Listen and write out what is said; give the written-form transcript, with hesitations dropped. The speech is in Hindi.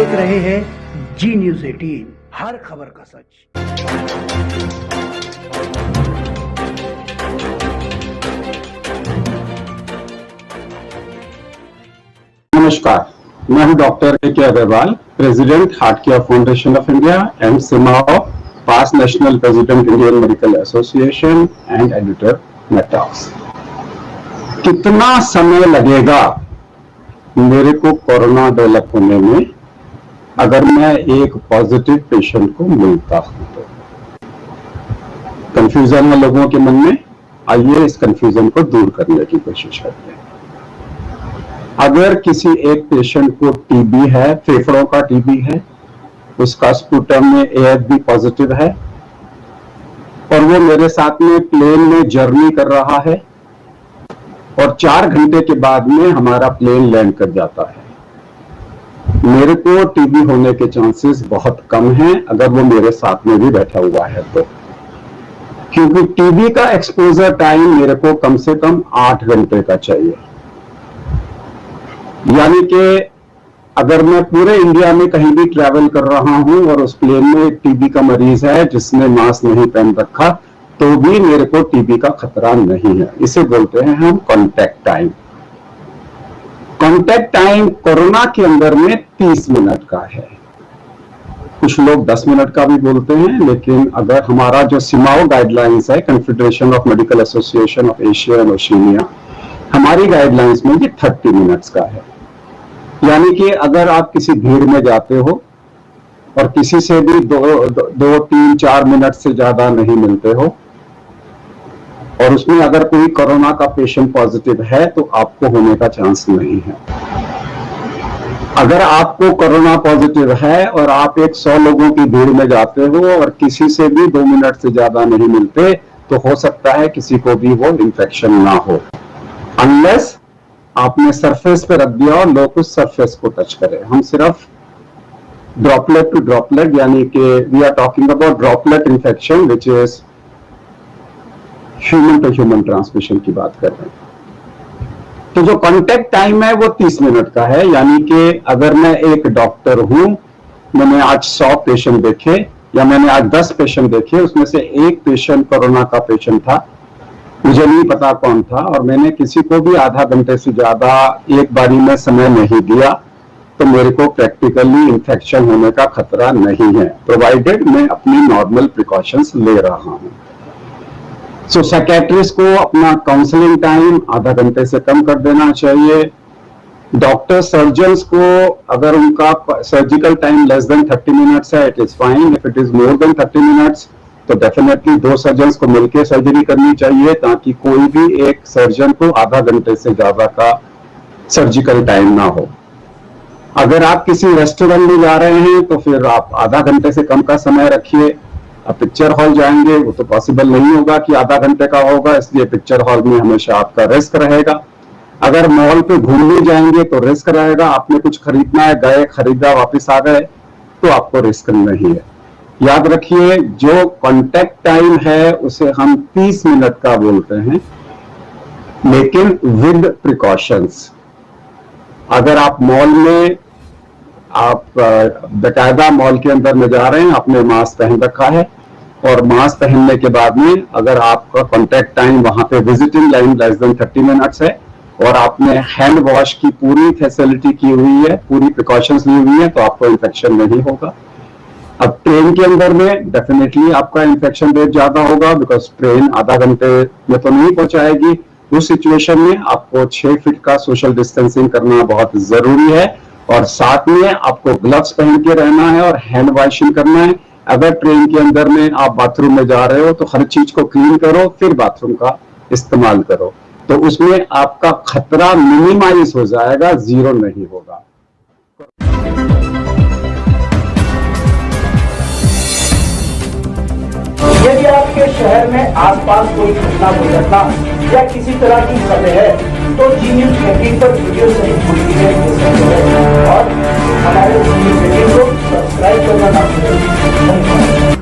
देख रहे हैं जी न्यूज़ 18, हर खबर का सच। नमस्कार, मैं हूं doctor K Aggarwal, president heart care foundation of India and CMAAO, past national president Indian medical association and editor Medtalks. कितना समय लगेगा मेरे को कोरोना डेवलप होने में अगर मैं एक पॉजिटिव पेशेंट को मिलता हूं तो? कंफ्यूजन है लोगों के मन में। आइए इस कंफ्यूजन को दूर करने की कोशिश करते हैं। अगर किसी एक पेशेंट को टीबी है, फेफड़ों का टीबी है, उसका स्पूटम में AFB पॉजिटिव है और वो मेरे साथ में प्लेन में जर्नी कर रहा है और 4 घंटे के बाद में हमारा प्लेन लैंड कर जाता है, मेरे को टीबी होने के चांसेस बहुत कम हैं अगर वो मेरे साथ में भी बैठा हुआ है तो, क्योंकि टीबी का एक्सपोजर टाइम मेरे को कम से कम 8 घंटे का चाहिए। यानी कि अगर मैं पूरे इंडिया में कहीं भी ट्रैवल कर रहा हूं और उस प्लेन में एक टीबी का मरीज है जिसने मास्क नहीं पहन रखा, तो भी मेरे को टीबी का खतरा नहीं है। इसे बोलते हैं हम contact time. Contact time corona के अंदर में 30 मिनट का है। कुछ लोग 10 मिनट का भी बोलते हैं, लेकिन अगर हमारा जो सिमाओ गाइडलाइंस है, confederation of medical association of Asia and Oceania, हमारी गाइडलाइंस में ये 30 मिनट्स का है। यानी कि अगर आप किसी भीड़ में जाते हो और किसी से भी 2, 3, 4 मिनट से ज्यादा नहीं मिलते हो और उसमें अगर कोई कोरोना का पेशेंट पॉजिटिव है तो आपको होने का चांस नहीं है। अगर आपको कोरोना पॉजिटिव है और आप 100 लोगों की भीड़ में जाते हो और किसी से भी 2 मिनट से ज्यादा नहीं मिलते, तो हो सकता है किसी को भी वो इन्फेक्शन ना हो, अनलेस आपने सरफेस पे रख दिया और लोग उस सरफेस को टच करें। हम सिर्फ ड्रॉपलेट टू ड्रॉपलेट, यानी कि we are talking about droplet infection which is human to human transmission की बात कर रहे हैं। तो जो कॉन्टैक्ट टाइम है वो 30 मिनट का है। यानी कि अगर मैं एक डॉक्टर हूं, मैंने आज 100 पेशेंट देखे या मैंने आज 10 पेशेंट देखे, उसमें से एक पेशेंट कोरोना का पेशेंट था, मुझे नहीं पता कौन था, और मैंने किसी को भी आधा घंटे से ज्यादा एक बारी में समय नहीं दिया, तो मेरे को प्रैक्टिकली इन्फेक्शन होने का खतरा नहीं है, प्रोवाइडेड मैं अपनी नॉर्मल प्रिकॉशंस ले रहा हूं। सो साइकियाट्रिस्ट को अपना काउंसलिंग टाइम आधा घंटे से कम कर देना चाहिए। डॉक्टर सर्जन्स को अगर उनका surgical time less than 30 minutes है, it is fine. If it is more than 30 minutes तो डेफिनेटली 2 सर्जन्स को मिलकर सर्जरी करनी चाहिए, ताकि कोई भी एक सर्जन को आधा घंटे से ज्यादा का सर्जिकल टाइम ना हो। अगर आप किसी रेस्टोरेंट में जा रहे हैं तो फिर आप आधा घंटे से कम का समय रखिए। अब पिक्चर हॉल जाएंगे वो तो पॉसिबल नहीं होगा कि आधा घंटे का होगा, इसलिए पिक्चर हॉल में हमेशा आपका रिस्क रहेगा। अगर मॉल पे घूमने जाएंगे तो रिस्क रहेगा, आपने कुछ खरीदना है, गए खरीदा वापस आ गए तो आपको रिस्क नहीं है। याद रखिए, जो कॉन्टैक्ट टाइम है उसे हम 30 मिनट का बोलते हैं, लेकिन विद प्रिकॉशंस। अगर आप मॉल में आप बकायदा मॉल के अंदर में जा रहे हैं, आपने मास्क पहन रखा है, और मास्क पहनने के बाद में अगर आपका कॉन्टैक्ट टाइम वहां पे visiting line less than 30 minutes है और आपने हैंड वॉश की पूरी फैसिलिटी की हुई है, पूरी प्रिकॉशंस ली हुई है, तो आपको इन्फेक्शन नहीं होगा। अब ट्रेन के अंदर में डेफिनेटली आपका इन्फेक्शन रेट ज्यादा होगा, बिकॉज ट्रेन आधा घंटे में तो नहीं पहुंचाएगी। उस सिचुएशन में आपको 6 फीट का सोशल डिस्टेंसिंग करना बहुत जरूरी है, और साथ में आपको ग्लव्स पहन के रहना है और हैंड वॉशिंग करना है। अगर ट्रेन के अंदर में आप बाथरूम में जा रहे हो तो हर चीज को क्लीन करो, फिर बाथरूम का इस्तेमाल करो, तो उसमें आपका खतरा मिनिमाइज हो जाएगा, जीरो नहीं होगा। यदि आपके शहर में आसपास कोई घटना दुर्घटना या किसी तरह की खबर है तो जी न्यूज़ 18 पर वीडियो सहित और हमारे जी न्यूज़ 18 को सब्सक्राइब करना ना भूलें।